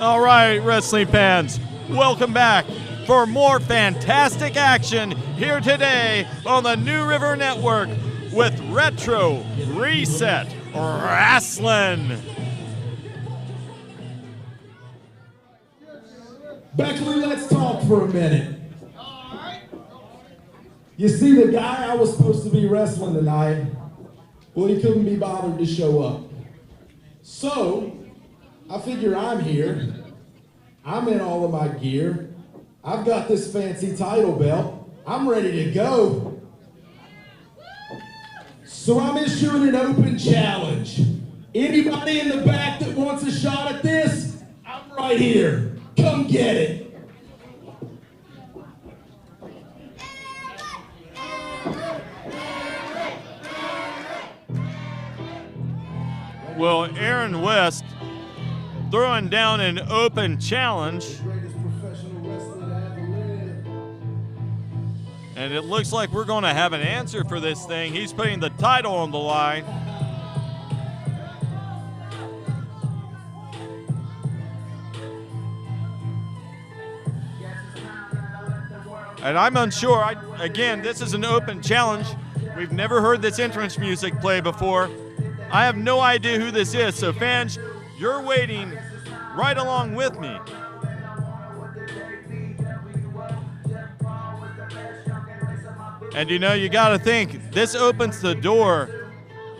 All right, wrestling fans, welcome back for more fantastic action here today on the New River Network with Retro Reset Rasslin. Beckley, let's talk for a minute. You see, the guy I was supposed to be wrestling tonight, well, he couldn't be bothered to show up. So, I figure I'm here. I'm in all of my gear. I've got this fancy title belt. I'm ready to go. So I'm issuing an open challenge. Anybody in the back that wants a shot at this, I'm right here. Come get it. Well, Aaron West throwing down an open challenge. And it looks like we're going to have an answer for this thing. He's putting the title on the line. And I'm unsure. Again, this is an open challenge. We've never heard this entrance music play before. I have no idea who this is, so fans, you're waiting right along with me. And you know, you gotta think, this opens the door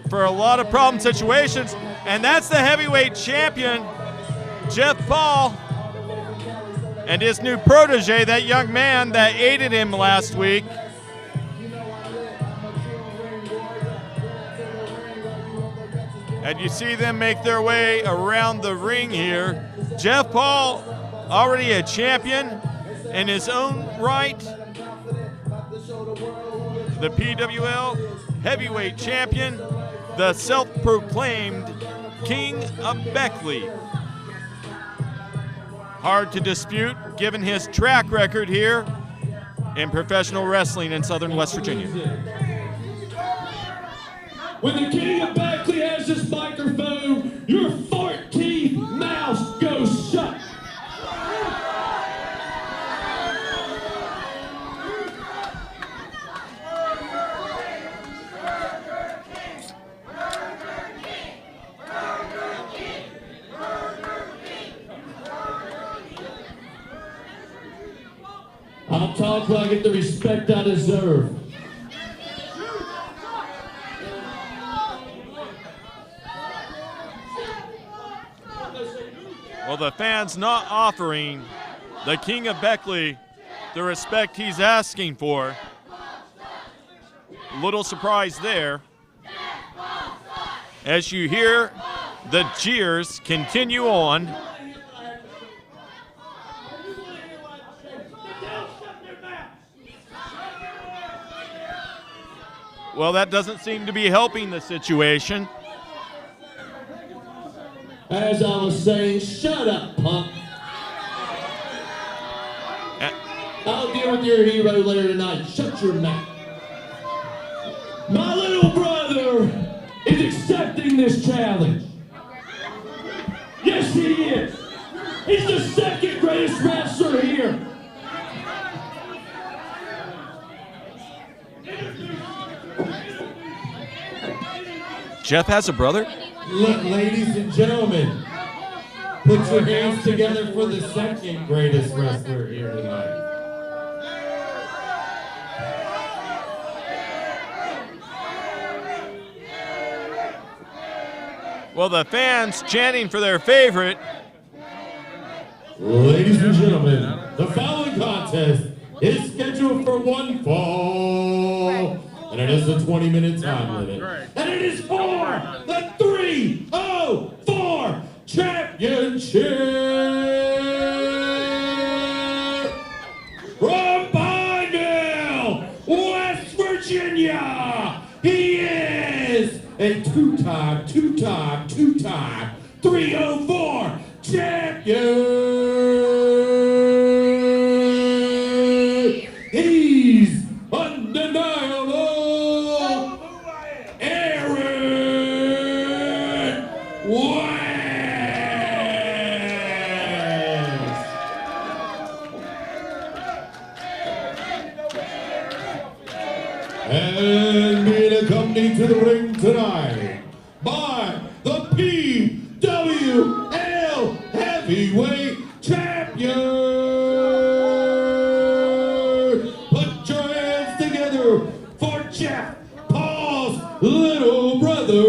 for a lot of problem situations, and that's the heavyweight champion, Jeff Paul, and his new protege, that young man that aided him last week. And you see them make their way around the ring here. Jeff Paul, already a champion in his own right. The PWL heavyweight champion, the self-proclaimed King of Beckley. Hard to dispute given his track record here in professional wrestling in Southern West Virginia. When the King of Beckley has this microphone, your 14th mouth goes shut. I'll talk till I get the respect I deserve. Well, the fans not offering the King of Beckley the respect he's asking for. Little surprise there. As you hear the jeers continue on. Well, that doesn't seem to be helping the situation. As I was saying, shut up, punk. I'll deal with your hero later tonight. Shut your mouth. My little brother is accepting this challenge. Yes, he is. He's the second greatest wrestler here. Jeff has a brother? Look, ladies and gentlemen, put your hands together for the second greatest wrestler here tonight. Well, the fans chanting for their favorite. Ladies and gentlemen, the following contest is scheduled for one fall, and it is a 20-minute time limit. And it is for the 304 Championship from Pineville, West Virginia. He is a two-time 304 champion. He's undeniable. Aaron West. PWL Heavyweight Champion. Put your hands together for Jeff Paul's little brother.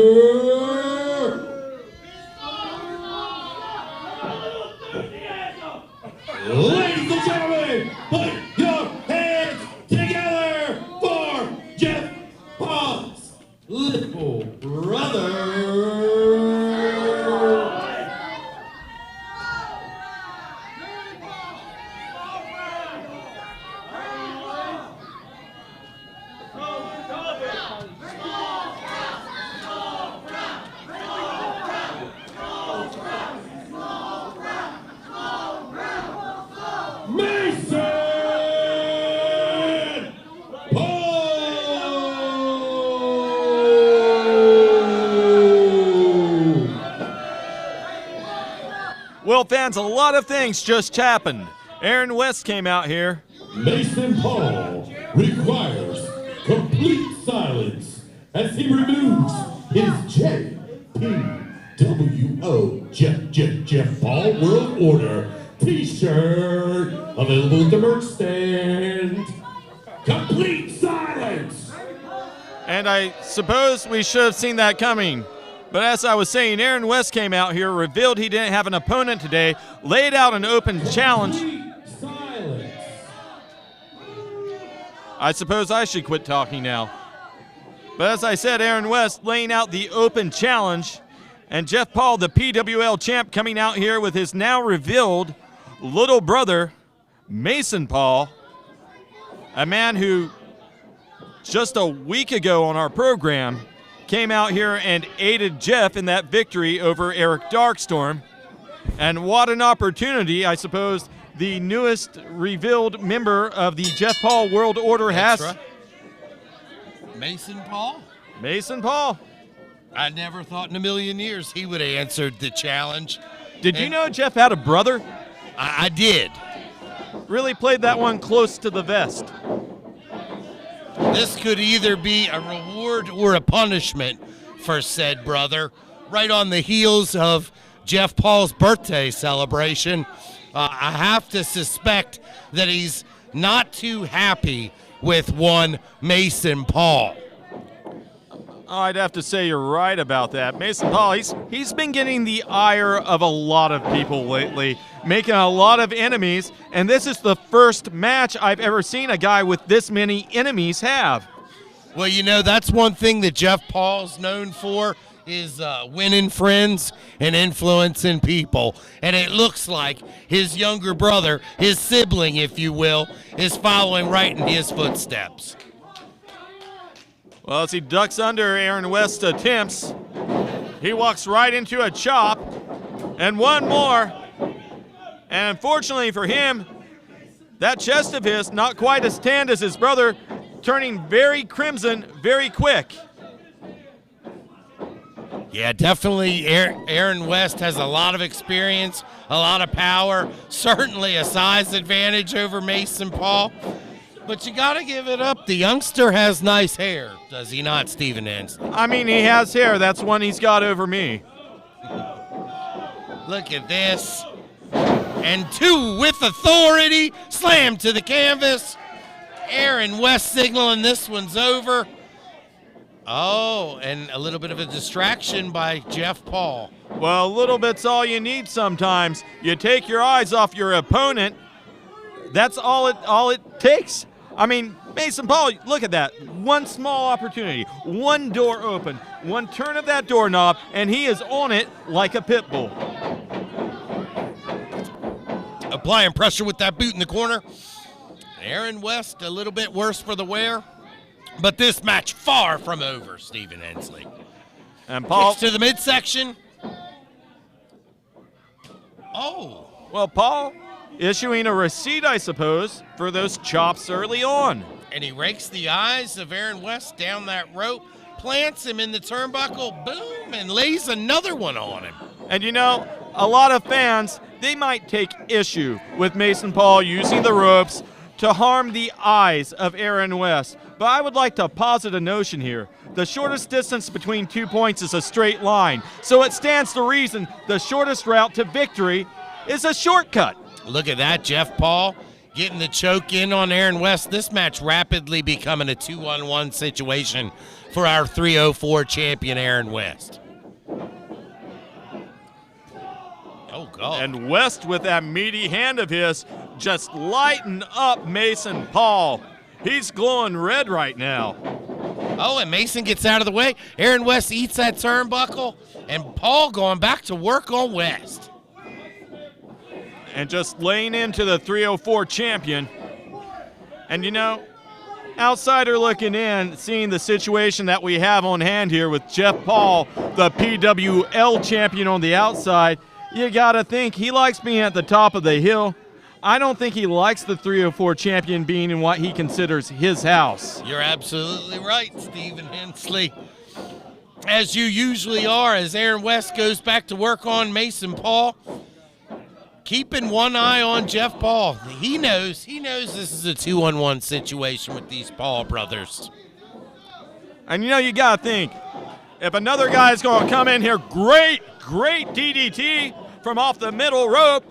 Ladies and gentlemen, put your hands together for Jeff Paul's little brother. Well, fans, a lot of things just happened. Aaron West came out here. Mason Paul requires complete silence as he removes his JPWO Jeff Paul World Order t-shirt available at the merch stand. Complete silence! And I suppose we should have seen that coming. But as I was saying, Aaron West came out here, revealed he didn't have an opponent today, laid out an open challenge. Silence. I suppose I should quit talking now. But as I said, Aaron West laying out the open challenge, and Jeff Paul, the PWL champ, coming out here with his now revealed little brother, Mason Paul, a man who just a week ago on our program came out here and aided Jeff in that victory over Eric Darkstorm. And what an opportunity, I suppose, the newest revealed member of the Jeff Paul World Order has. Right. Mason Paul? Mason Paul. I never thought in a million years he would have answered the challenge. Did you know Jeff had a brother? I did. Really played that one close to the vest. This could either be a reward or a punishment for said brother. Right on the heels of Jeff Paul's birthday celebration, I have to suspect that he's not too happy with one Mason Paul. Oh, I'd have to say you're right about that. Mason Paul, he's been getting the ire of a lot of people lately, making a lot of enemies, and this is the first match I've ever seen a guy with this many enemies have. Well, you know, that's one thing that Jeff Paul's known for is winning friends and influencing people. And it looks like his younger brother, his sibling, if you will, is following right in his footsteps. Well, as he ducks under Aaron West's attempts, he walks right into a chop, and one more. And unfortunately for him, that chest of his, not quite as tanned as his brother, turning very crimson very quick. Yeah, definitely Aaron West has a lot of experience, a lot of power, certainly a size advantage over Mason Paul. But you got to give it up. The youngster has nice hair, does he not, Stephen Hensley? I mean, he has hair. That's one he's got over me. Look at this. And two with authority. Slam to the canvas. Aaron West signaling this one's over. Oh, and a little bit of a distraction by Jeff Paul. Well, a little bit's all you need sometimes. You take your eyes off your opponent. That's all it takes. I mean, Mason Paul, look at that. One small opportunity, one door open, one turn of that doorknob, and he is on it like a pit bull. Applying pressure with that boot in the corner. Aaron West a little bit worse for the wear. But this match far from over, Stephen Hensley. And Paul kicks to the midsection. Oh. Well, Paul issuing a receipt, I suppose, for those chops early on. And he rakes the eyes of Aaron West down that rope, plants him in the turnbuckle, boom, and lays another one on him. And you know, a lot of fans, they might take issue with Mason Paul using the ropes to harm the eyes of Aaron West. but I would like to posit a notion here. The shortest distance between 2 points is a straight line, so it stands to reason the shortest route to victory is a shortcut. Look at that, Jeff Paul getting the choke in on Aaron West. This match rapidly becoming a 2-on-1 situation for our 304 champion, Aaron West. Oh, God. And West, with that meaty hand of his, just lighting up Mason Paul. He's glowing red right now. Oh, and Mason gets out of the way. Aaron West eats that turnbuckle, and Paul going back to work on West. And just laying into the 304 champion. And you know, outsider looking in, seeing the situation that we have on hand here with Jeff Paul, the PWL champion on the outside, you gotta think he likes being at the top of the hill. I don't think he likes the 304 champion being in what he considers his house. You're absolutely right, Stephen Hensley. As you usually are, as Aaron West goes back to work on Mason Paul, keeping one eye on Jeff Paul. He knows this is a 2-on-1 situation with these Paul brothers. And you know, you gotta think, if another guy's gonna come in here, great DDT from off the middle rope.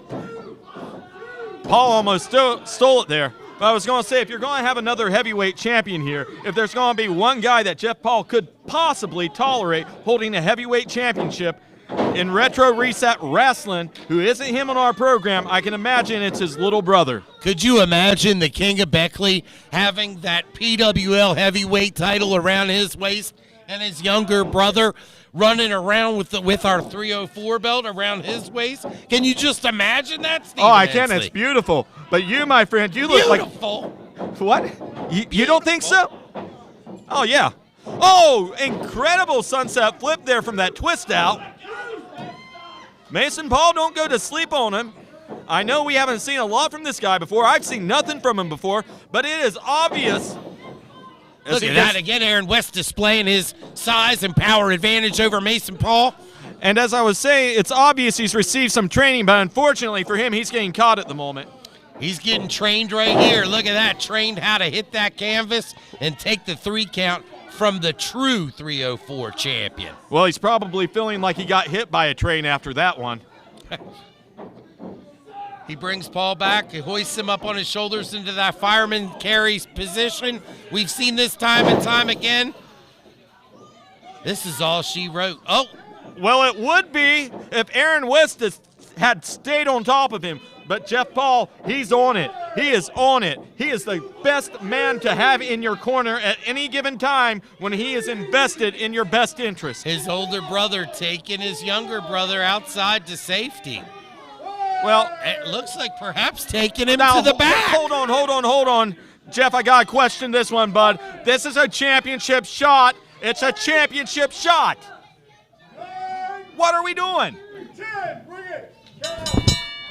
Paul almost stole it there. But I was going to say, if you're going to have another heavyweight champion here, if there's going to be one guy that Jeff Paul could possibly tolerate holding a heavyweight championship in Retro Reset Rasslin, who isn't him on our program, I can imagine it's his little brother. Could you imagine the King of Beckley having that PWL heavyweight title around his waist and his younger brother running around with our 304 belt around his waist? Can you just imagine that, Stephen Oh, I can. Hensley? It's beautiful. But you, my friend, you look Beautiful. What? You don't think so? Oh, yeah. Oh, incredible sunset flip there from that twist out. Mason Paul, don't go to sleep on him. I know we haven't seen a lot from this guy before. I've seen nothing from him before, but it is obvious. Look at that again, Aaron West displaying his size and power advantage over Mason Paul. And as I was saying, it's obvious he's received some training, but unfortunately for him, he's getting caught at the moment. He's getting trained right here. Look at that, trained how to hit that canvas and take the 3 count from the true 304 champion. Well, he's probably feeling like he got hit by a train after that one. He brings Paul back, he hoists him up on his shoulders into that fireman carries position. We've seen this time and time again. This is all she wrote. Oh. Well, it would be if Aaron West had stayed on top of him. But Jeff Paul, he's on it. He is on it. He is the best man to have in your corner at any given time when he is invested in your best interest. His older brother taking his younger brother outside to safety. Well, it looks like perhaps taking him now, to the back. Hold on. Jeff, I got to question this one, bud. This is a championship shot. It's a championship shot. What are we doing?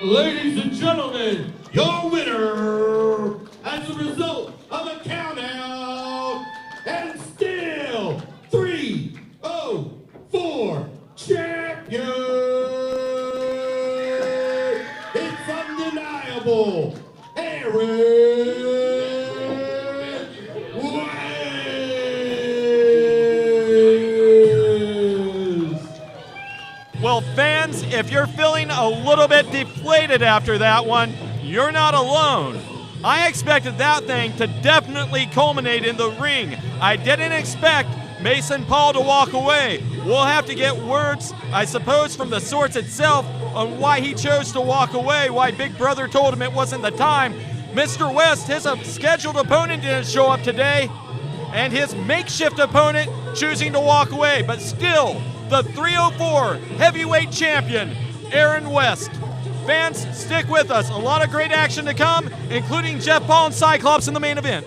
Ladies and gentlemen, your winner as a result of a count-out and still 304 champion. It's undeniable, Aaron West. Well, fans, if you're feeling a little bit deflated after that one, you're not alone. I expected that thing to definitely culminate in the ring. I didn't expect Mason Paul to walk away. We'll have to get words, I suppose, from the source itself on why he chose to walk away, why Big Brother told him it wasn't the time. Mr. West, his scheduled opponent didn't show up today, and his makeshift opponent choosing to walk away, but still, the 304 heavyweight champion, Aaron West. Fans, stick with us. A lot of great action to come, including Jeff Paul and Cyclops in the main event.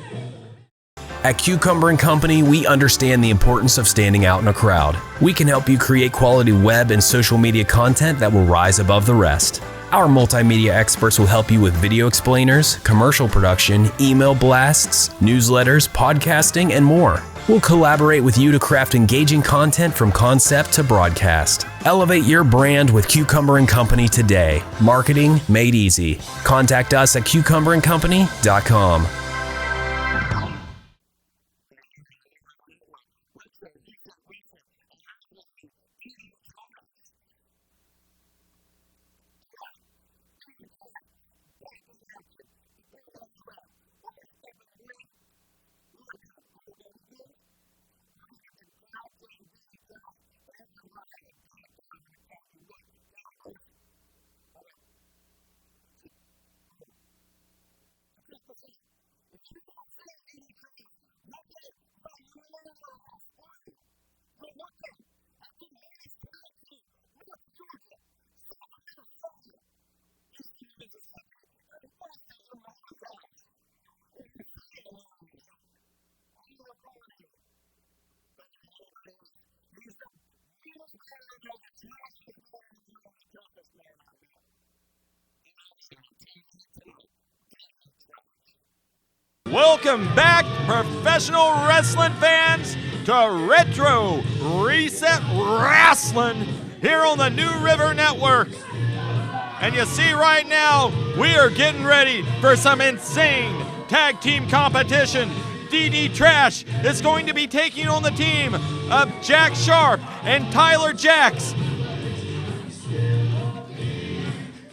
At Cucumber & Company, we understand the importance of standing out in a crowd. We can help you create quality web and social media content that will rise above the rest. Our multimedia experts will help you with video explainers, commercial production, email blasts, newsletters, podcasting, and more. We'll collaborate with you to craft engaging content from concept to broadcast. Elevate your brand with Cucumber & Company today. Marketing made easy. Contact us at cucumberandcompany.com. Welcome back, professional wrestling fans, to Retro Reset Rasslin here on the New River Network. And you see right now, we are getting ready for some insane tag team competition. DD Trash is going to be taking on the team of Jack Sharp and Tyler Jaxx.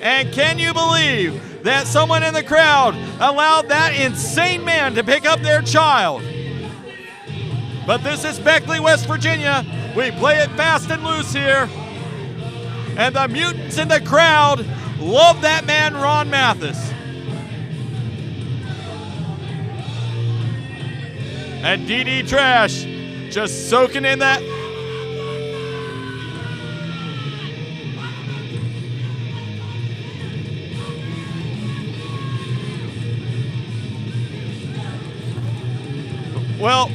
And can you believe that someone in the crowd allowed that insane man to pick up their child? But this is Beckley, West Virginia. We play it fast and loose here. And the mutants in the crowd love that man, Ron Mathis. And DD Trash just soaking in that. Well,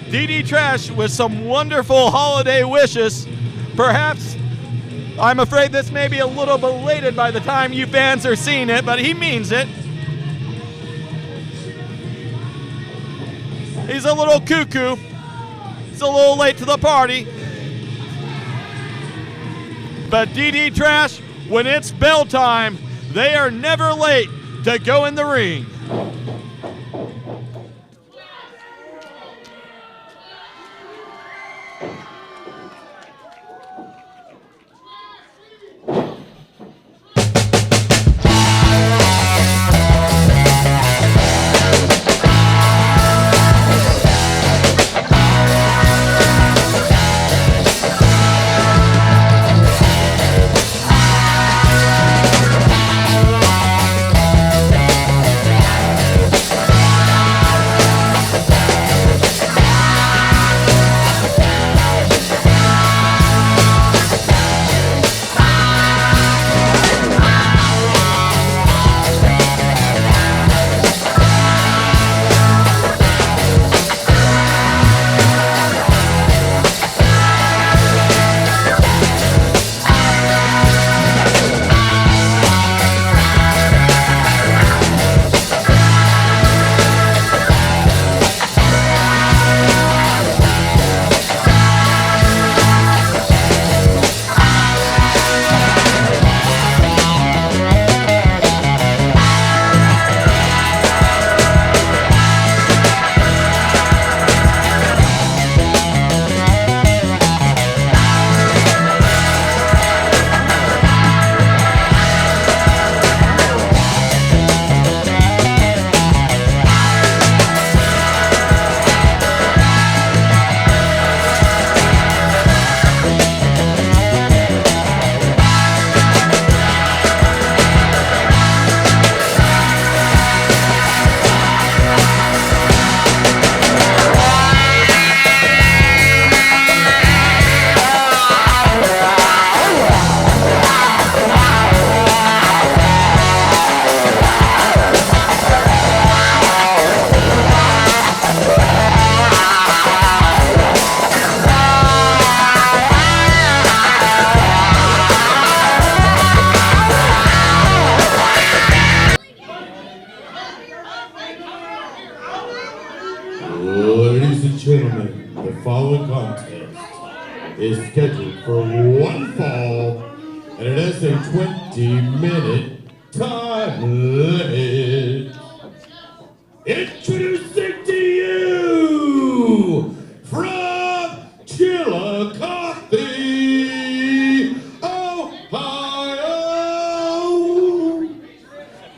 DD Trash with some wonderful holiday wishes. Perhaps, I'm afraid this may be a little belated by the time you fans are seeing it, but he means it. He's a little cuckoo. He's a little late to the party. But DD Trash, when it's bell time, they are never late to go in the ring. Ladies and gentlemen, the following contest is scheduled for one fall, and it has a 20-minute time limit. Introducing to you, from Chillicothe, Ohio,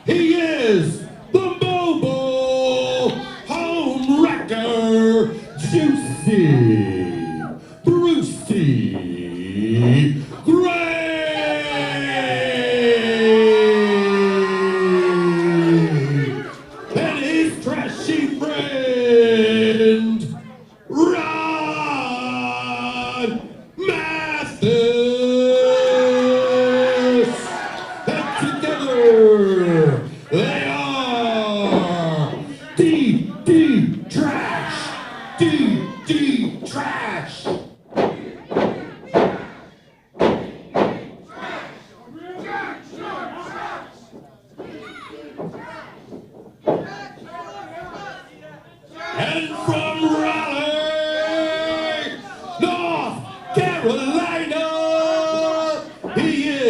he is the mobile home wrecker, Juicy Brucey Gray.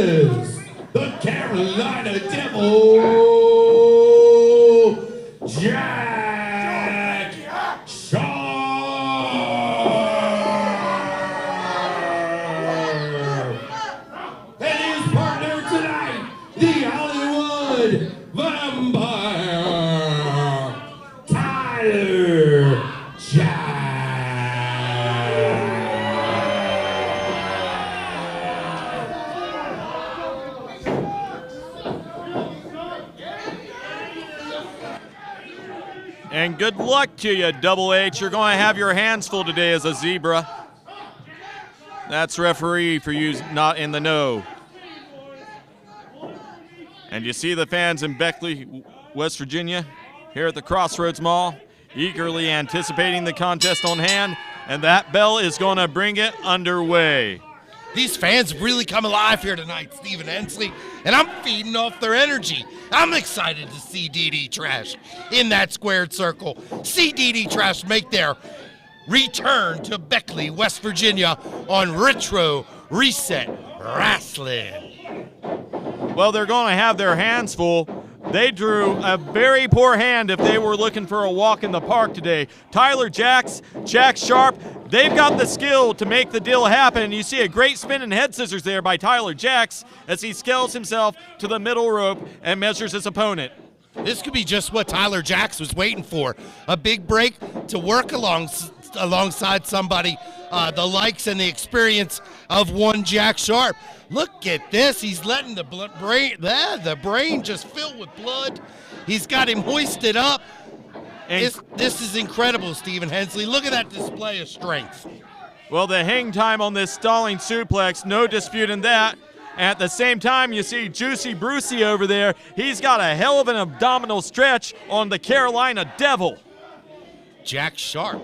is the Carolina Devil, Jaxx Sharp. And his partner tonight, the Hollywood Vampire, Tyler Jaxx. And good luck to you, Double H. You're going to have your hands full today as a zebra. That's referee for you not in the know. And you see the fans in Beckley, West Virginia, here at the Crossroads Mall, eagerly anticipating the contest on hand, and that bell is going to bring it underway. These fans really come alive here tonight, Stephen Hensley, and I'm feeding off their energy. I'm excited to see DD Trash in that squared circle. See DD Trash make their return to Beckley, West Virginia on Retro Reset Rasslin. Well, they're going to have their hands full. They drew a very poor hand if they were looking for a walk in the park today. Tyler Jaxx, Jaxx Sharp, they've got the skill to make the deal happen. You see a great spin and head scissors there by Tyler Jaxx as he scales himself to the middle rope and measures his opponent. This could be just what Tyler Jaxx was waiting for. A big break to work alongside somebody the likes and the experience of one Jaxx Sharp. Look at this. He's letting the brain just fill with blood. He's got him hoisted up. And This is incredible, Stephen Hensley. Look at that display of strength. well, the hang time on this stalling suplex, no disputing that. At the same time, you see Juicy Brucey over there. He's got a hell of an abdominal stretch on the Carolina Devil. Jaxx Sharp.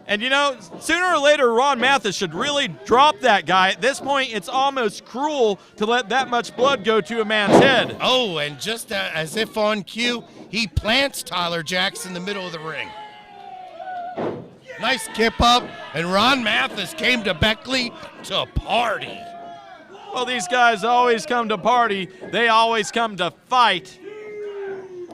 And you know, sooner or later, Ron Mathis should really drop that guy. At this point, it's almost cruel to let that much blood go to a man's head. Oh, and just as if on cue, he plants Tyler Jaxx in the middle of the ring. Nice kip up, and Ron Mathis came to Beckley to party. Well, these guys always come to party. They always come to fight.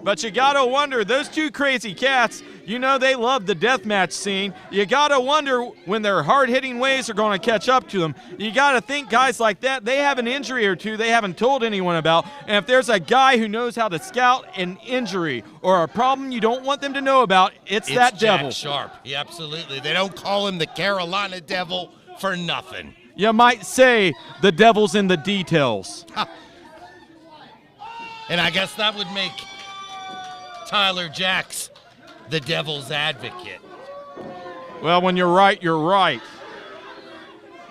But you gotta wonder, those two crazy cats, you know they love the deathmatch scene. You gotta wonder when their hard-hitting ways are gonna catch up to them. You gotta think guys like that, they have an injury or two they haven't told anyone about. And if there's a guy who knows how to scout an injury or a problem you don't want them to know about, it's that devil. Jaxx Sharp. Yeah, absolutely. They don't call him the Carolina Devil for nothing. You might say the devil's in the details. And I guess that would make Tyler Jaxx the devil's advocate. Well, when you're right, you're right.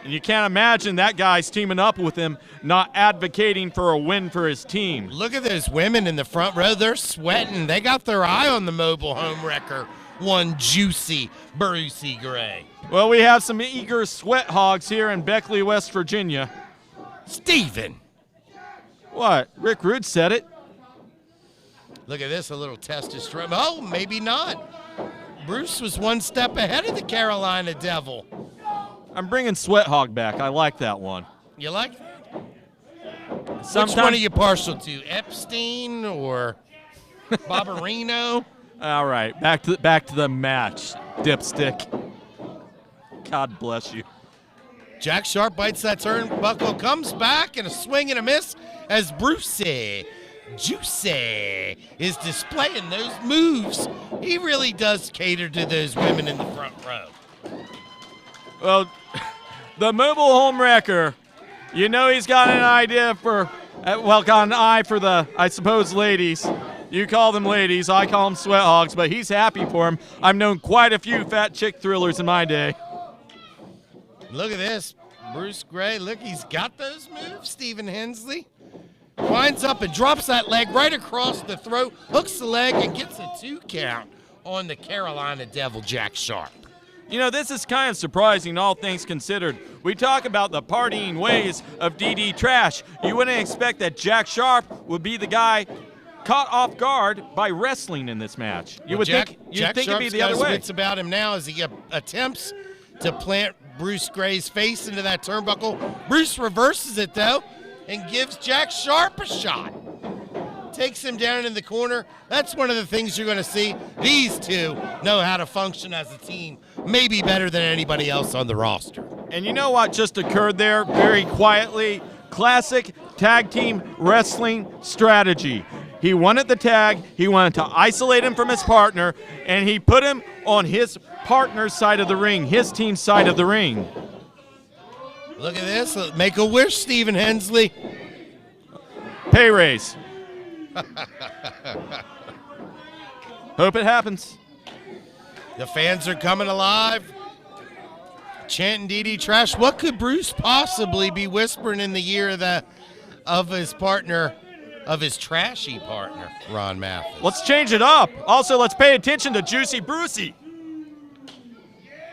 And you can't imagine that guy's teaming up with him, not advocating for a win for his team. Look at those women in the front row. They're sweating. They got their eye on the mobile home wrecker, one Juicy Brucey Gray. Well, we have some eager sweat hogs here in Beckley, West Virginia. Steven. What? Rick Rude said it. Look at this, a little testosterone. Oh, maybe not. Bruce was one step ahead of the Carolina Devil. I'm bringing Sweat Hog back. I like that one. You like that? Sometimes, Which one are you partial to, Epstein or Barbarino? All right, back to the match, dipstick. God bless you. Jaxx Sharp bites that turnbuckle, comes back, and a swing and a miss as Brucey Juicy is displaying those moves. He really does cater to those women in the front row. Well, the mobile home wrecker, you know he's got an idea for, got an eye for the, I suppose, ladies. You call them ladies, I call them sweat hogs, but he's happy for them. I've known quite a few fat chick thrillers in my day. Look at this. Bruce Gray, look, he's got those moves, Stephen Hensley. Winds up and drops that leg right across the throat, hooks the leg, and gets a 2 count on the Carolina Devil, Jaxx Sharp. You know, this is kind of surprising, all things considered. We talk about the partying ways of DD Trash. You wouldn't expect that Jaxx Sharp would be the guy caught off guard by wrestling in this match. You would think it'd be the other way. Wits about him now as he attempts to plant Bruce Gray's face into that turnbuckle. Bruce reverses it, though. and gives Jaxx Sharp a shot. Takes him down in the corner. That's one of the things you're going to see. These two know how to function as a team, maybe better than anybody else on the roster. And you know what just occurred there very quietly? Classic tag team wrestling strategy. He wanted the tag, he wanted to isolate him from his partner, and he put him on his partner's side of the ring, his team's side of the ring. Look at this. Make a wish, Stephen Hensley. Pay raise. Hope it happens. The fans are coming alive. Chanting DD trash. What could Bruce possibly be whispering in the ear of his partner, of his trashy partner, Ron Mathis? Let's change it up. Also, let's pay attention to Juicy Brucey.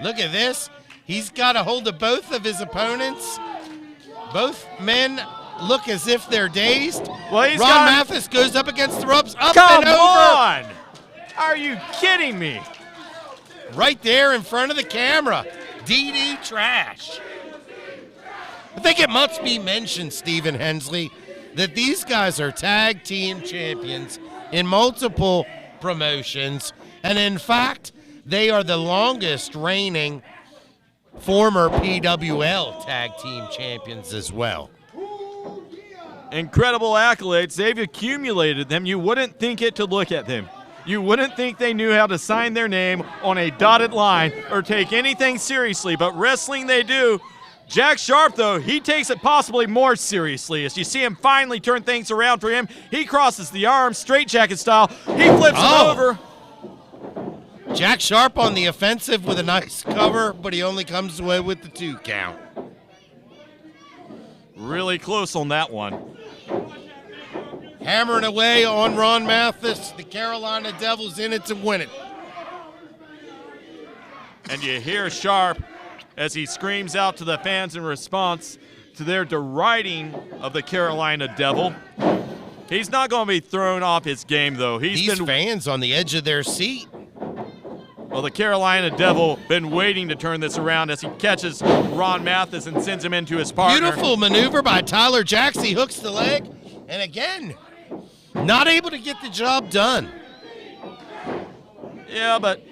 Look at this. He's got a hold of both of his opponents. Both men look as if they're dazed. Well, he's Ron Mathis goes up against the ropes, up Come and over. on! Are you kidding me? Right there in front of the camera. DD trash. I think it must be mentioned, Stephen Hensley, that these guys are tag team champions in multiple promotions. And in fact, they are the longest reigning former PWL tag team champions as well. Incredible accolades. They've accumulated them. You wouldn't think it to look at them. You wouldn't think they knew how to sign their name on a dotted line or take anything seriously, but wrestling they do. Jaxx Sharp, though, he takes it possibly more seriously. As you see him finally turn things around for him, he crosses the arm, straightjacket style. He flips him over. Jaxx Sharp on the offensive with a nice cover, but he only comes away with the 2 count. Really close on that one. Hammering away on Ron Mathis. The Carolina Devils in it to win it. And you hear Sharp as he screams out to the fans in response to their deriding of the Carolina Devil. He's not going to be thrown off his game, though. These fans on the edge of their seat. Well, the Carolina Devil been waiting to turn this around as he catches Ron Mathis and sends him into his partner. Beautiful maneuver by Tyler Jaxx. He hooks the leg. And again, not able to get the job done. Yeah, but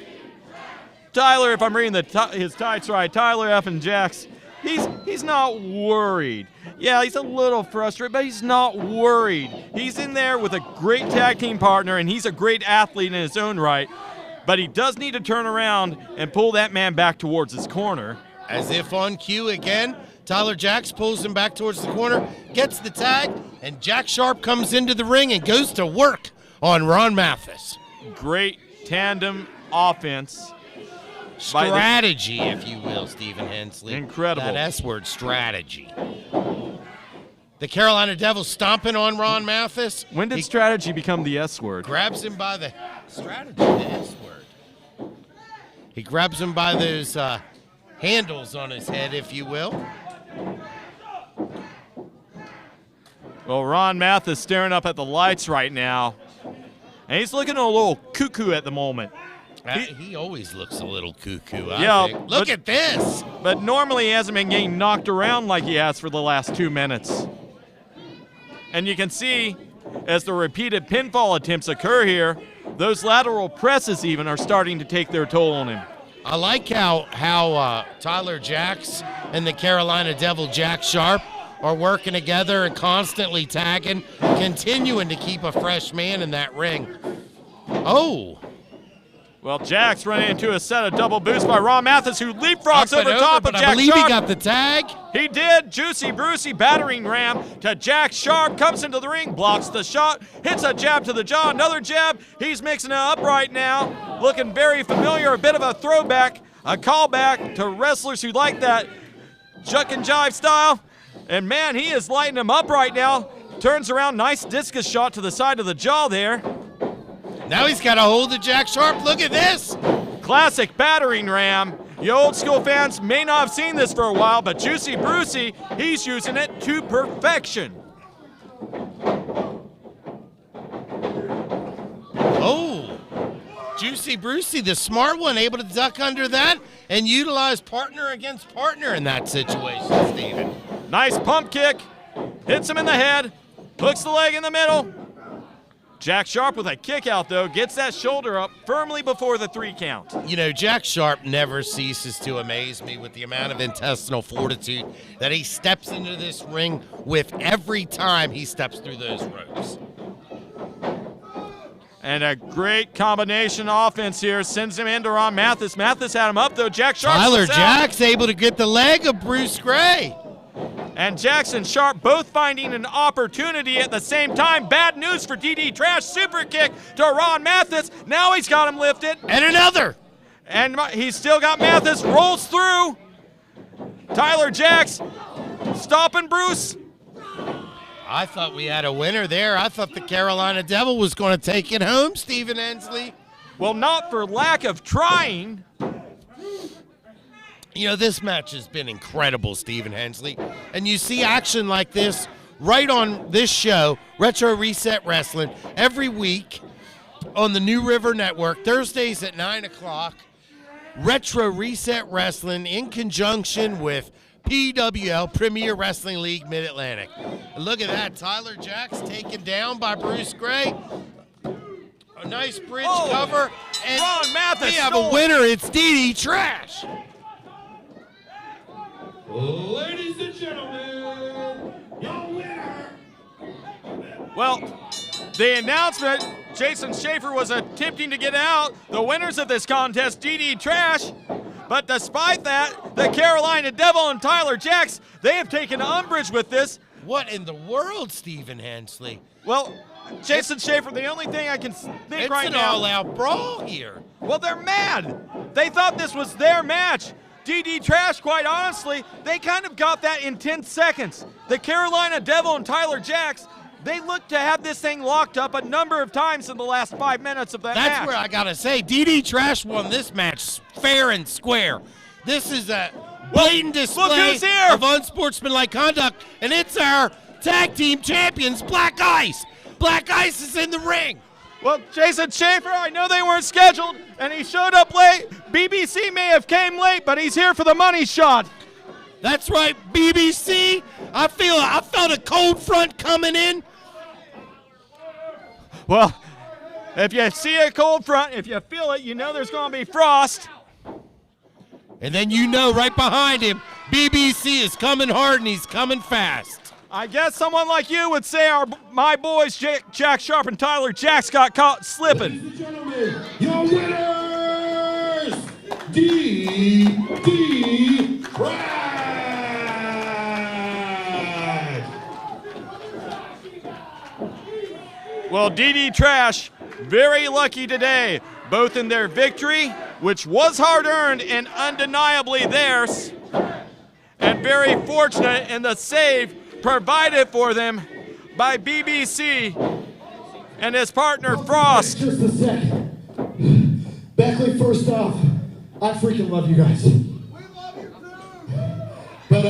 Tyler, if I'm reading his tights right, Tyler F. and Jaxx, he's not worried. Yeah, he's a little frustrated, but he's not worried. He's in there with a great tag team partner, and he's a great athlete in his own right. But he does need to turn around and pull that man back towards his corner. As if on cue again, Tyler Jaxx pulls him back towards the corner, gets the tag, and Jaxx Sharp comes into the ring and goes to work on Ron Mathis. Great tandem offense. Strategy, if you will, Stephen Hensley. Incredible. That S-word, strategy. The Carolina Devils stomping on Ron Mathis. When did strategy become the S-word? Grabs him by the strategy, the S-word. He grabs him by those handles on his head, if you will. Well, Ron Mathis staring up at the lights right now. And he's looking a little cuckoo at the moment. He always looks a little cuckoo, Yeah, I think. Look at this. But normally he hasn't been getting knocked around like he has for the last 2 minutes. And you can see, as the repeated pinfall attempts occur here, those lateral presses even are starting to take their toll on him. I like how Tyler Jaxx and the Carolina Devil Jaxx Sharp are working together and constantly tagging, continuing to keep a fresh man in that ring. Oh. Well, Jaxx running into a set of double boosts by Ron Mathis, who leapfrogs over top of Jaxx Sharp. I believe he got the tag. He did. Juicy Brucey battering ram to Jaxx Sharp, comes into the ring, blocks the shot, hits a jab to the jaw, another jab. He's mixing it up right now, looking very familiar, a bit of a throwback, a callback to wrestlers who like that juck and jive style. And man, he is lighting him up right now. Turns around, nice discus shot to the side of the jaw there. Now he's got a hold of Jaxx Sharp. Look at this. Classic battering ram. You old school fans may not have seen this for a while, but Juicy Brucey, he's using it to perfection. Oh, Juicy Brucey, the smart one, able to duck under that and utilize partner against partner in that situation, Steven. Nice pump kick. hits him in the head, hooks the leg in the middle. Jaxx Sharp with a kick out, though, gets that shoulder up firmly before the 3 count. You know, Jaxx Sharp never ceases to amaze me with the amount of intestinal fortitude that he steps into this ring with every time he steps through those ropes. And a great combination offense here sends him into Ron Mathis. Mathis had him up, though. Jaxx Sharp Tyler slips out. Jaxx able to get the leg of Bruce Gray. And Jaxx and Sharp both finding an opportunity at the same time. Bad news for DD Trash. Super kick to Ron Mathis. Now he's got him lifted. And another. And he's still got Mathis. Rolls through. Tyler Jaxx stopping Bruce. I thought we had a winner there. I thought the Carolina Devil was going to take it home, Stephen Hensley. Well, not for lack of trying. You know, this match has been incredible, Stephen Hensley. And you see action like this right on this show, Retro Reset Wrestling, every week on the New River Network, Thursdays at 9 o'clock. Retro Reset Wrestling in conjunction with PWL, Premier Wrestling League Mid-Atlantic. And look at that, Tyler Jaxx taken down by Bruce Gray. A nice bridge cover. And Ron Mathis we have a winner. It's DD Trash. Ladies and gentlemen, your winner. Well, the announcement, Jason Schaefer was attempting to get out. The winners of this contest, DD Trash. But despite that, the Carolina Devil and Tyler Jaxx, they have taken umbrage with this. What in the world, Stephen Hensley? Well, Jason Schaefer, the only thing I can think right It's an now. all-out brawl here. Well, they're mad. They thought this was their match. DD Trash, quite honestly, they kind of got that in 10 seconds. The Carolina Devil and Tyler Jaxx, they looked to have this thing locked up a number of times in the last 5 minutes of that match. That's where I got to say, DD Trash won this match fair and square. This is a blatant display who's here. of unsportsmanlike conduct, and it's our tag team champions, Black Ice. Black Ice is in the ring. Well, Jason Schaefer, I know they weren't scheduled, and he showed up late. BBC may have came late, but he's here for the money shot. That's right, BBC. I felt a cold front coming in. Well, if you see a cold front, if you feel it, you know there's going to be frost. And then you know right behind him, BBC is coming hard and he's coming fast. I guess someone like you would say my boys, Jaxx Sharp and Tyler Jaxx, got caught slipping. Ladies and gentlemen, your winners, DD Trash. Well, DD Trash, very lucky today, both in their victory, which was hard-earned and undeniably theirs, and very fortunate in the save provided for them by BBC and his partner Frost. Just a second. Beckley, first off, I freaking love you guys. But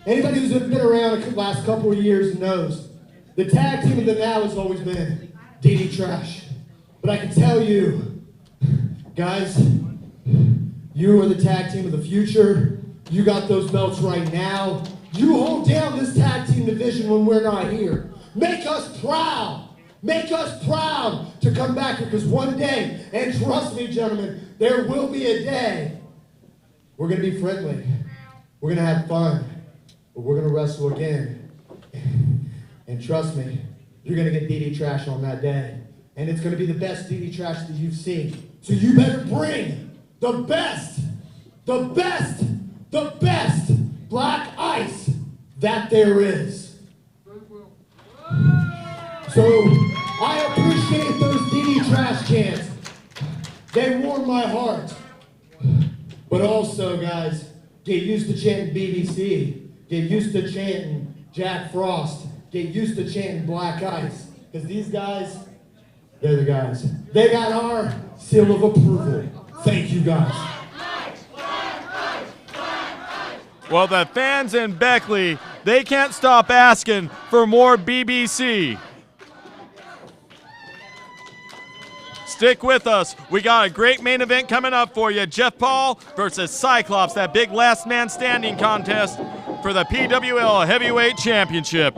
anybody who's been around the last couple of years knows the tag team of the now has always been DD Trash. But I can tell you, guys, you are the tag team of the future. You got those belts right now. You hold down this tag team division when we're not here. Make us proud. Make us proud to come back here, because one day, and trust me, gentlemen, there will be a day we're going to be friendly. We're going to have fun. But we're going to wrestle again. And trust me, you're going to get DD Trash on that day. And it's going to be the best DD Trash that you've seen. So you better bring the best Black Ice that there is. So I appreciate those DD Trash chants. They warm my heart. But also, guys, get used to chanting BBC. Get used to chanting Jack Frost. Get used to chanting Black Ice. Because these guys, they're the guys. They got our seal of approval. Thank you, guys. Well, the fans in Beckley, they can't stop asking for more BBC. Stick with us. We got a great main event coming up for you. Jeff Paul versus Cyclops, that big last man standing contest. for the PWL Heavyweight Championship.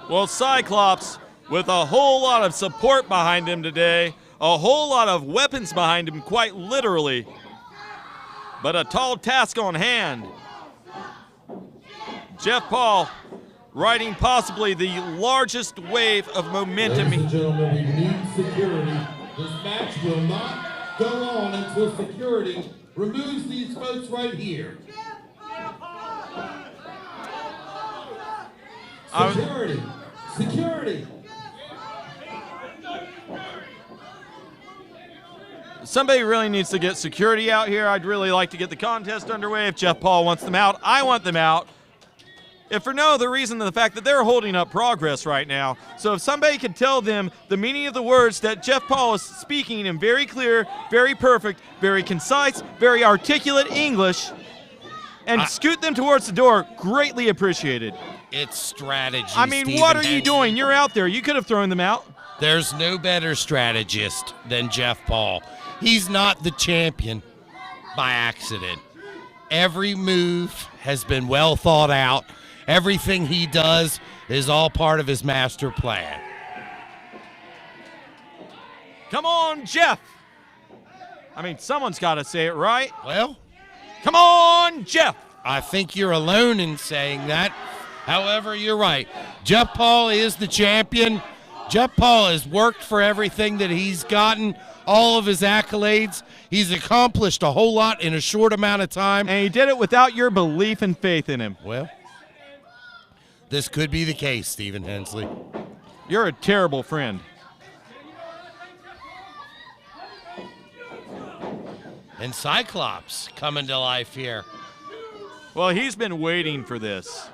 Well, Cyclops, with a whole lot of support behind him today, a whole lot of weapons behind him, quite literally, but a tall task on hand. Jeff Paul riding possibly the largest wave of momentum. Ladies and gentlemen, we need security. This match will not go on until security removes these folks right here. Security. Security. Somebody really needs to get security out here. I'd really like to get the contest underway. If Jeff Paul wants them out, I want them out. If for no other reason than the fact that they're holding up progress right now. So if somebody could tell them the meaning of the words that Jeff Paul is speaking in very clear, very perfect, very concise, very articulate English, and scoot them towards the door, greatly appreciated. It's strategy. I mean, what are you doing? You're out there. You could have thrown them out. There's no better strategist than Jeff Paul. He's not the champion by accident. Every move has been well thought out. Everything he does is all part of his master plan. Come on, Jeff. I mean, someone's got to say it right. Well, come on, Jeff. I think you're alone in saying that. However, you're right. Jeff Paul is the champion. Jeff Paul has worked for everything that he's gotten, all of his accolades. He's accomplished a whole lot in a short amount of time. And he did it without your belief and faith in him. Well, this could be the case, Stephen Hensley. You're a terrible friend. And Cyclops coming to life here. Well, he's been waiting for this.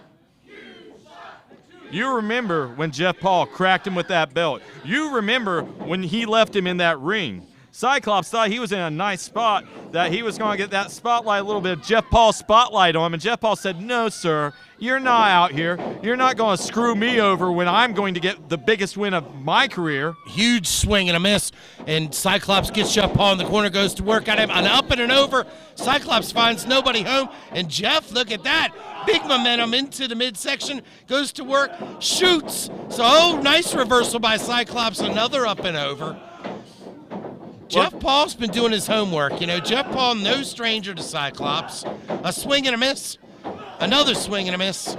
You remember when Jeff Paul cracked him with that belt. You remember when he left him in that ring. Cyclops thought he was in a nice spot, that he was going to get that spotlight, a little bit of Jeff Paul spotlight on him. And Jeff Paul said, no, sir, you're not out here. You're not going to screw me over when I'm going to get the biggest win of my career. Huge swing and a miss. And Cyclops gets Jeff Paul in the corner, goes to work at him. An up and an over. Cyclops finds nobody home. And Jeff, look at that. Big momentum into the midsection. Goes to work, shoots. So, nice reversal by Cyclops. Another up and over. Jeff Paul's been doing his homework. You know, Jeff Paul, no stranger to Cyclops. A swing and a miss. Another swing and a miss.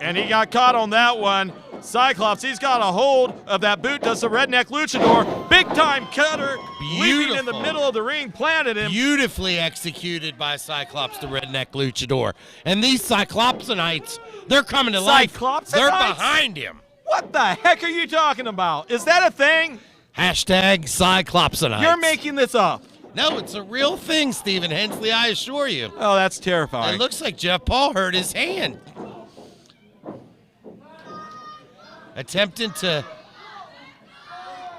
And he got caught on that one. Cyclops, he's got a hold of that boot, does the redneck luchador. Big time cutter. Leaping in the middle of the ring, planted him. Beautifully executed by Cyclops, the redneck luchador. And these Cyclopsonites They're coming to life. Cyclops They're Knights? behind him. What the heck are you talking about? Is that a thing? Hashtag Cyclopsonites. You're making this up. No, it's a real thing, Stephen Hensley, I assure you. Oh, that's terrifying. It looks like Jeff Paul hurt his hand. Attempting to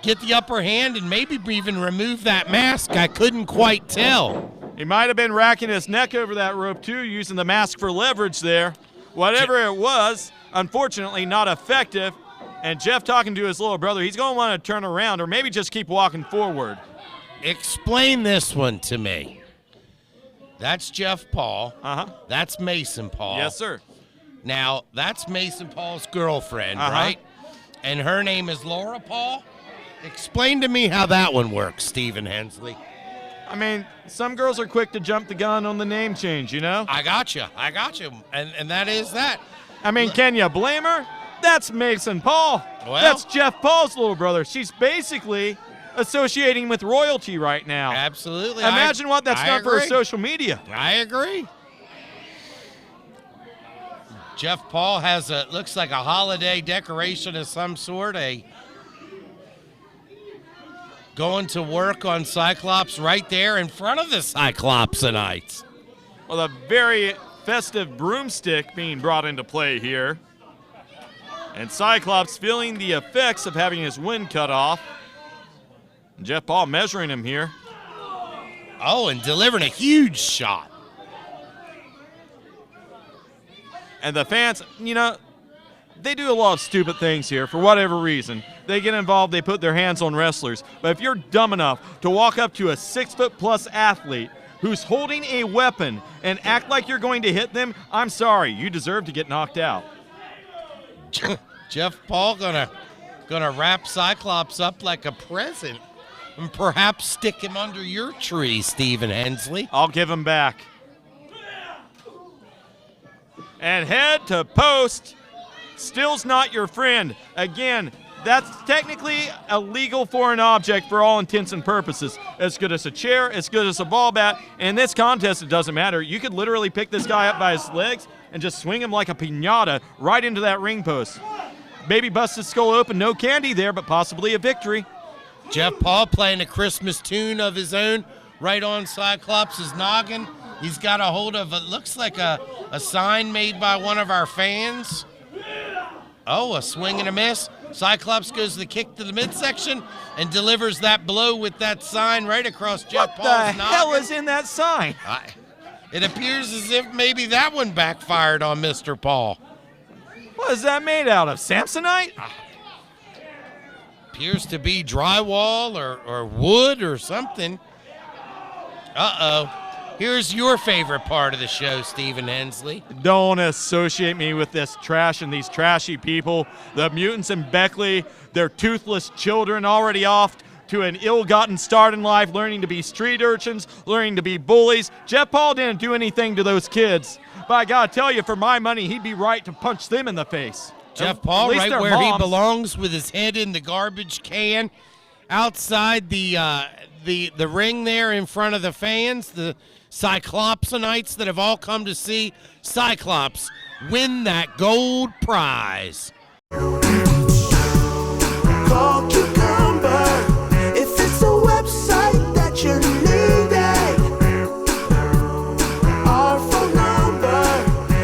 get the upper hand and maybe even remove that mask. I couldn't quite tell. He might have been racking his neck over that rope, too, using the mask for leverage there. Whatever it was, unfortunately not effective. And Jeff talking to his little brother, he's going to want to turn around or maybe just keep walking forward. Explain this one to me. That's Jeff Paul. Uh-huh. That's Mason Paul. Yes, sir. Now, that's Mason Paul's girlfriend, right? And her name is Laura Paul? Explain to me how that one works, Stephen Hensley. I mean, some girls are quick to jump the gun on the name change, you know? I got you. And that is that. I mean, can you blame her? That's Mason Paul. Well, that's Jeff Paul's little brother. She's basically associating with royalty right now. Absolutely. Imagine what that's done for her agree. social media. I agree. Jeff Paul has looks like a holiday decoration of some sort, going to work on Cyclops right there in front of the Cyclopsonites. Well, a very festive broomstick being brought into play here. And Cyclops feeling the effects of having his wind cut off. And Jeff Paul measuring him here. Oh, and delivering a huge shot. And the fans, you know, they do a lot of stupid things here for whatever reason. They get involved, they put their hands on wrestlers. But if you're dumb enough to walk up to a 6-foot-plus athlete who's holding a weapon and act like you're going to hit them, I'm sorry, you deserve to get knocked out. Jeff Paul gonna wrap Cyclops up like a present and perhaps stick him under your tree, Stephen Hensley. I'll give him back. And head to post. Still's not your friend. Again, that's technically a legal foreign object for all intents and purposes. As good as a chair, as good as a ball bat. In this contest, it doesn't matter. You could literally pick this guy up by his legs and just swing him like a piñata right into that ring post. Maybe bust his skull open. No candy there, but possibly a victory. Jeff Paul playing a Christmas tune of his own right on Cyclops' noggin. He's got a hold of, it looks like a sign made by one of our fans. Oh, a swing and a miss. Cyclops goes to the kick to the midsection and delivers that blow with that sign right across Jeff Paul's noggin. What the hell is in that sign? It appears as if maybe that one backfired on Mr. Paul. What is that made out of? Samsonite? Appears to be drywall or wood or something. Uh-oh. Here's your favorite part of the show, Stephen Hensley. Don't associate me with this trash and these trashy people. The mutants in Beckley, their toothless children already off to an ill-gotten start in life, learning to be street urchins, learning to be bullies. Jeff Paul didn't do anything to those kids. But I gotta tell you, for my money, he'd be right to punch them in the face. Jeff Paul right where he belongs, with his head in the garbage can outside the ring there in front of the fans, the Cyclopsonites that have all come to see Cyclops win that gold prize. Call Cucumber if it's a website that you're needing. Our phone number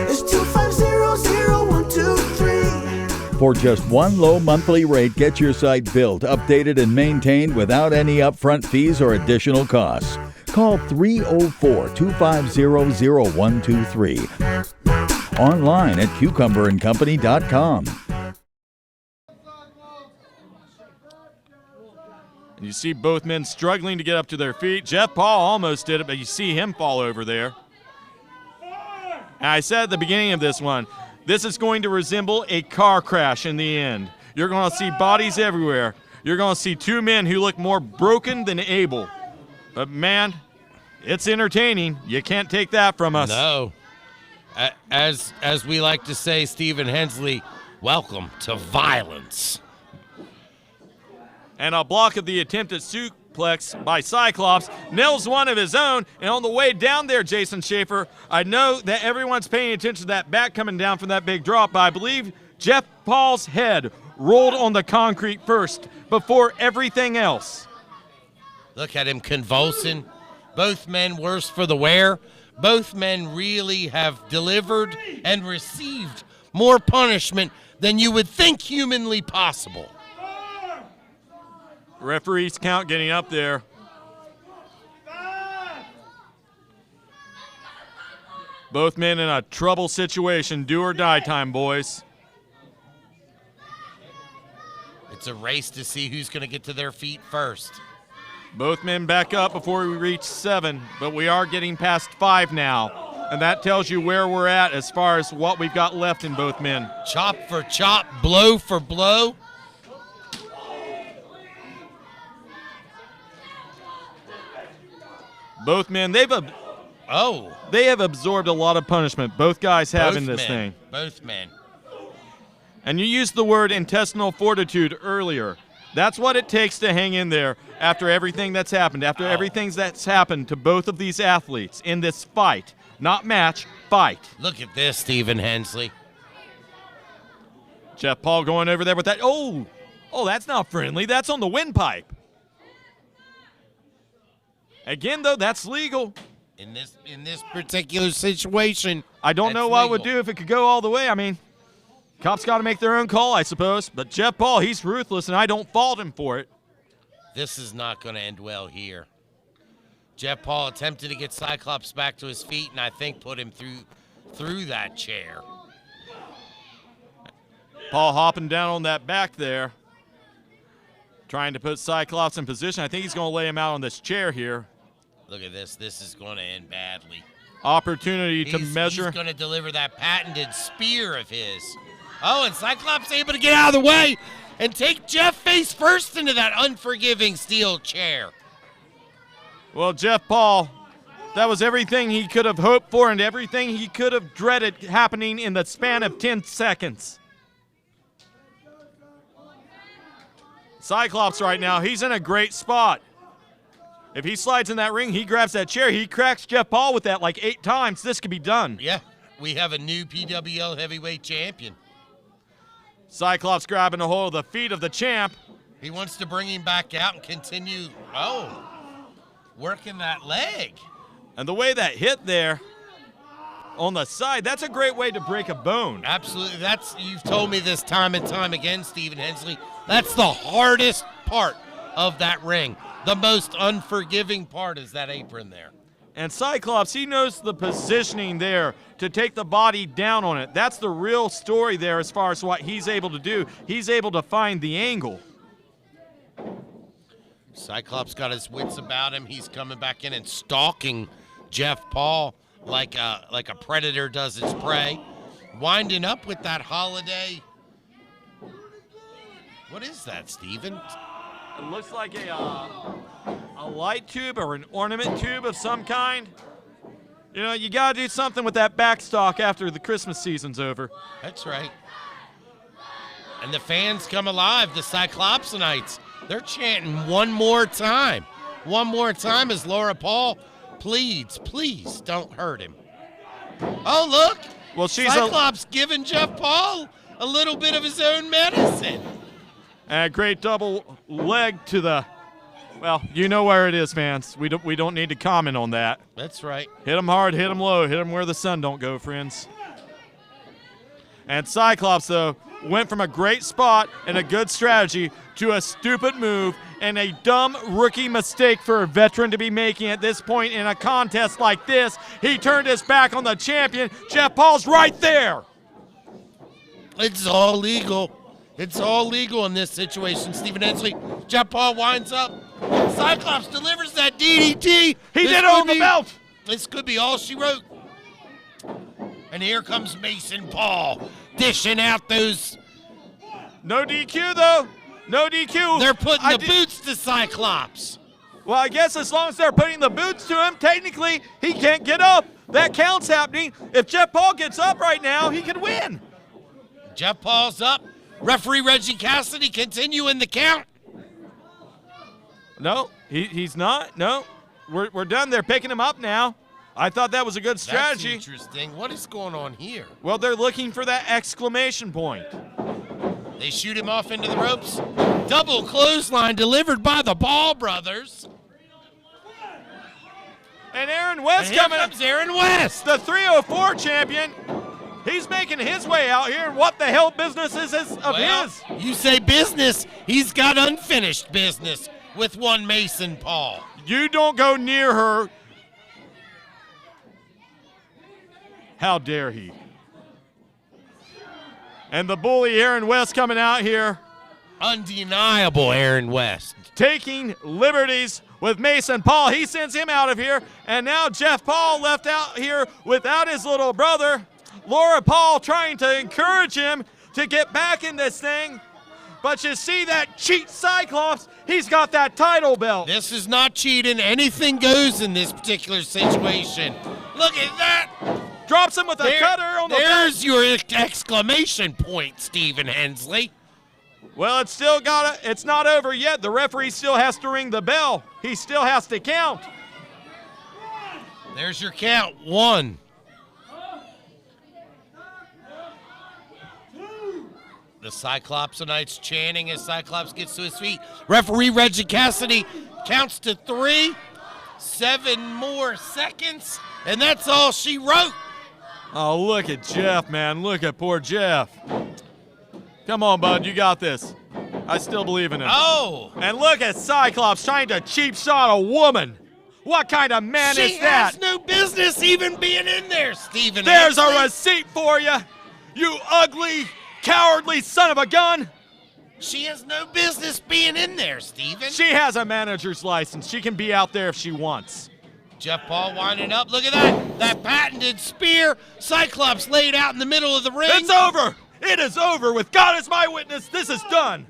is 250-0123. For just one low monthly rate, get your site built, updated, and maintained without any upfront fees or additional costs. Call 304-250-0123. Online at cucumberandcompany.com. And you see both men struggling to get up to their feet. Jeff Paul almost did it, but you see him fall over there. And I said at the beginning of this one, this is going to resemble a car crash in the end. You're going to see bodies everywhere. You're going to see two men who look more broken than able. But, man, it's entertaining. You can't take that from us. No. As we like to say, Stephen Hensley, welcome to violence. And a block of the attempted suplex by Cyclops, nails one of his own, and on the way down there, Jason Schaefer, I know that everyone's paying attention to that back coming down from that big drop, but I believe Jeff Paul's head rolled on the concrete first before everything else. Look at him convulsing. Both men worse for the wear. Both men really have delivered and received more punishment than you would think humanly possible. Referee's count getting up there. Both men in a trouble situation. Do or die time, boys. It's a race to see who's going to get to their feet first. Both men back up before we reach 7, but we are getting past 5 now. And that tells you where we're at as far as what we've got left in both men. Chop for chop, blow for blow. Both men, they have absorbed a lot of punishment. Both guys have in this thing. Both men. And you used the word intestinal fortitude earlier. That's what it takes to hang in there after everything that's happened, after everything that's happened to both of these athletes in this fight. Not match, fight. Look at this, Stephen Hensley. Jeff Paul going over there with that. Oh, that's not friendly. That's on the windpipe. Again, though, that's legal. In this particular situation, I don't know what I would do if it could go all the way. I mean, cops got to make their own call, I suppose. But Jeff Paul, he's ruthless, and I don't fault him for it. This is not going to end well here. Jeff Paul attempted to get Cyclops back to his feet, and I think put him through that chair. Paul hopping down on that back there, trying to put Cyclops in position. I think he's going to lay him out on this chair here. Look at this. This is going to end badly. Opportunity to measure. He's going to deliver that patented spear of his. Oh, and Cyclops able to get out of the way and take Jeff face first into that unforgiving steel chair. Well, Jeff Paul, that was everything he could have hoped for and everything he could have dreaded happening in the span of 10 seconds. Cyclops right now, he's in a great spot. If he slides in that ring, he grabs that chair, he cracks Jeff Paul with that like 8 times, this could be done. Yeah, we have a new PWL heavyweight champion. Cyclops grabbing a hold of the feet of the champ. He wants to bring him back out and continue, working that leg. And the way that hit there on the side, that's a great way to break a bone. Absolutely. You've told me this time and time again, Stephen Hensley. That's the hardest part of that ring. The most unforgiving part is that apron there. And Cyclops, he knows the positioning there to take the body down on it. That's the real story there as far as what he's able to do. He's able to find the angle. Cyclops got his wits about him. He's coming back in and stalking Jeff Paul like a predator does its prey. Winding up with that holiday. What is that, Steven? It looks like a light tube or an ornament tube of some kind. You know, you got to do something with that backstock after the Christmas season's over. That's right. And the fans come alive, the Cyclopsonites. They're chanting one more time. One more time as Laura Paul pleads, please don't hurt him. Oh, look. Well, Cyclops giving Jeff Paul a little bit of his own medicine. And a great double leg to the, well, you know where it is, fans. We don't need to comment on that. That's right. Hit him hard, hit him low, hit him where the sun don't go, friends. And Cyclops, though, went from a great spot and a good strategy to a stupid move and a dumb rookie mistake for a veteran to be making at this point in a contest like this. He turned his back on the champion. Jeff Paul's right there. It's all legal. It's all legal in this situation, Stephen Hensley. Jeff Paul winds up. Cyclops delivers that DDT. He did it on the belt. This could be all she wrote. And here comes Mason Paul dishing out those. No DQ, though. No DQ. They're putting the boots to Cyclops. Well, I guess as long as they're putting the boots to him, technically he can't get up. That count's happening. If Jeff Paul gets up right now, he could win. Jeff Paul's up. Referee Reggie Cassidy continuing the count. No, he's not. No, we're done. They're picking him up now. I thought that was a good strategy. That's interesting. What is going on here? Well, they're looking for that exclamation point. They shoot him off into the ropes. Double clothesline delivered by the Ball brothers. And Aaron West And here coming comes Aaron West. the 304 champion. He's making his way out here. What the hell business is this of his? You say business, he's got unfinished business with one Mason Paul. You don't go near her. How dare he? And the bully Aaron West coming out here. Undeniable Aaron West. Taking liberties with Mason Paul. He sends him out of here. And now Jeff Paul left out here without his little brother. Laura Paul trying to encourage him to get back in this thing. But you see that cheat Cyclops, he's got that title belt. This is not cheating. Anything goes in this particular situation. Look at that. Drops him with a cutter on the back. There's your exclamation point, Stephen Hensley. Well, it's not over yet. The referee still has to ring the bell. He still has to count. There's your count. 1. The Cyclopsites chanting as Cyclops gets to his feet. Referee Reggie Cassidy counts to 3. 7 more seconds, and that's all she wrote. Oh, look at Jeff, man. Look at poor Jeff. Come on, bud. You got this. I still believe in him. Oh! And look at Cyclops trying to cheap shot a woman. What kind of man is that? She has no business even being in there, Stephen. There's Hensley. a receipt for you, you ugly, cowardly son of a gun. She has no business being in there, Stephen. She has a manager's license. She can be out there if she wants. Jeff Paul winding up. Look at that. That patented spear. Cyclops laid out in the middle of the ring. It's over. It is over. With God as my witness, this is done.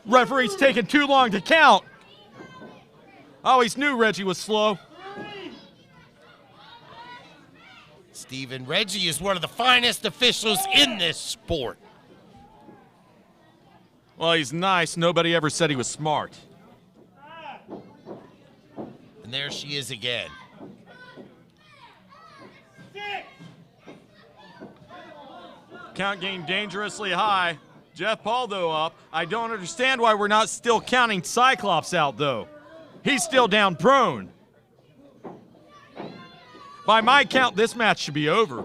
Referee's taking too long to count. I always knew Reggie was slow. Stephen, Reggie is one of the finest officials in this sport. Well, he's nice. Nobody ever said he was smart. And there she is again. Count game dangerously high. Jeff Paul, though, up. I don't understand why we're not still counting Cyclops out, though. He's still down prone. By my count, this match should be over.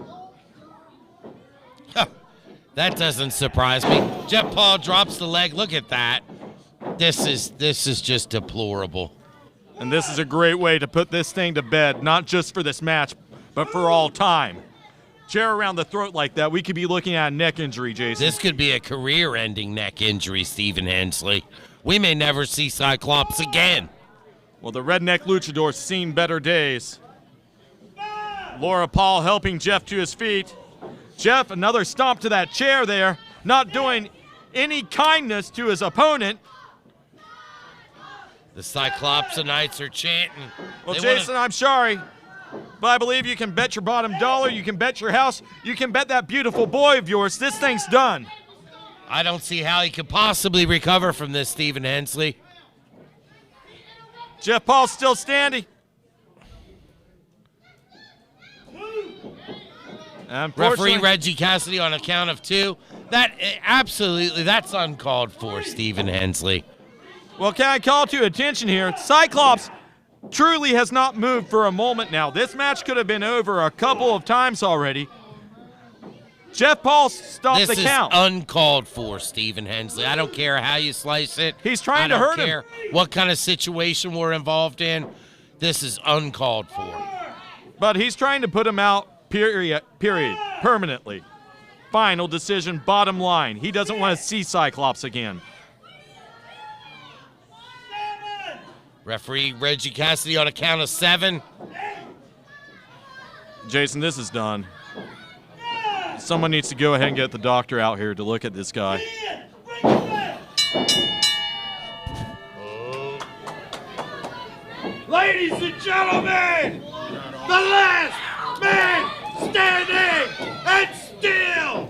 That doesn't surprise me. Jeff Paul drops the leg. Look at that. This is just deplorable. And this is a great way to put this thing to bed, not just for this match, but for all time. Chair around the throat like that, we could be looking at a neck injury, Jason. This could be a career-ending neck injury, Stephen Hensley. We may never see Cyclops again. Well, the redneck luchador's seen better days. Laura Paul helping Jeff to his feet. Jeff, another stomp to that chair there, not doing any kindness to his opponent. The Cyclopsites are chanting. Well, Jason, I'm sorry, but I believe you can bet your bottom dollar, you can bet your house, you can bet that beautiful boy of yours. This thing's done. I don't see how he could possibly recover from this, Stephen Hensley. Jeff Paul's still standing. Referee Reggie Cassidy on a count of 2. That's uncalled for, Stephen Hensley. Well, can I call to attention here? Cyclops truly has not moved for a moment now. This match could have been over a couple of times already. Jeff Paul stopped the count. This is uncalled for, Stephen Hensley. I don't care how you slice it. He's trying to hurt him. I don't care what kind of situation we're involved in. This is uncalled for. But he's trying to put him out. Period. Permanently. Final decision, bottom line. He doesn't want to see Cyclops again. Referee Reggie Cassidy on a count of 7. Jason, this is done. Someone needs to go ahead and get the doctor out here to look at this guy. Ladies and gentlemen, the last man standing and still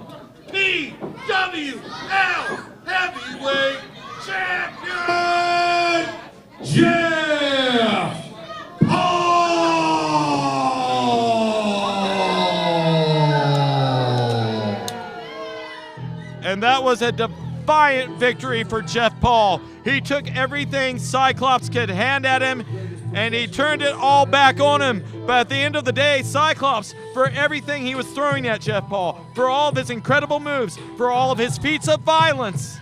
PWL heavyweight champion, Jeff Paul! And that was a defiant victory for Jeff Paul. He took everything Cyclops could hand at him, and he turned it all back on him. But at the end of the day, Cyclops, for everything he was throwing at Jeff Paul, for all of his incredible moves, for all of his feats of violence,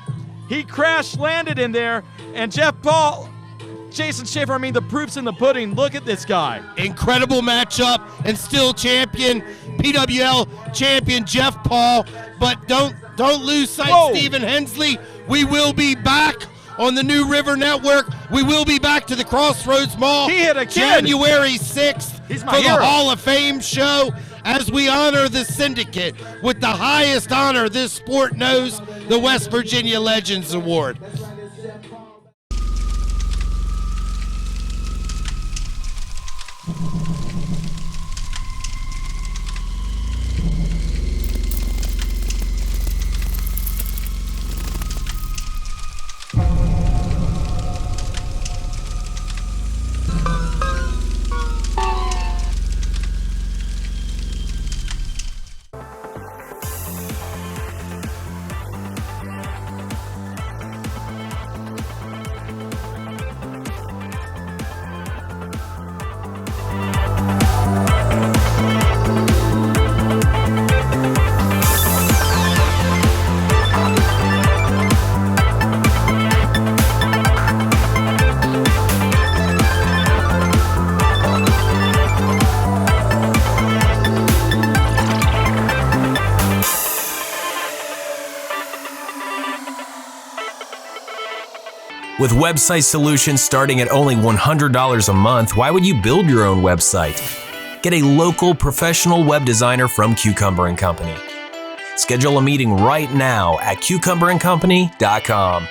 he crash-landed in there, and Jeff Paul, Jason Schaefer, I mean, the proof's in the pudding. Look at this guy. Incredible matchup, and still champion, PWL champion Jeff Paul. But don't lose sight, Whoa. Stephen Hensley. We will be back on the New River Network. We will be back to the Crossroads Mall. He hit a kid. January 6th He's for my the hero. Hall of Fame show as we honor the syndicate with the highest honor this sport knows, the West Virginia Legends Award. With website solutions starting at only $100 a month, why would you build your own website? Get a local professional web designer from Cucumber & Company. Schedule a meeting right now at cucumberandcompany.com.